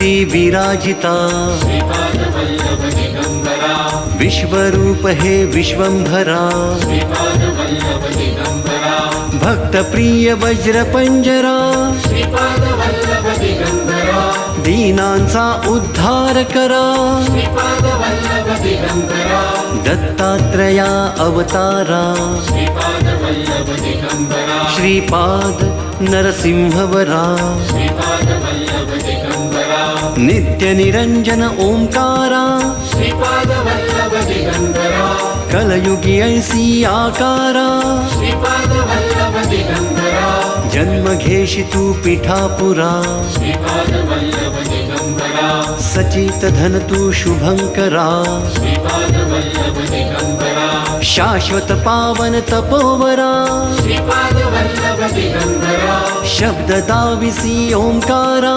मूर्ती विराजिता विश्वरूप हे विश्वंभरा भक्तप्रिय वज्रपंजरा दीनांचा उद्धार करा दत्तात्रया अवतारा श्रीपाद नरसिंहवरा नित्य निरंजन ओंकारा कलयुगी ऐसी आकारा जन्म घेशी तू पिठापुरा सचित धन तू शुभंकरा शाश्वत पावन तपोवरा शब्द दाविसी ओंकारा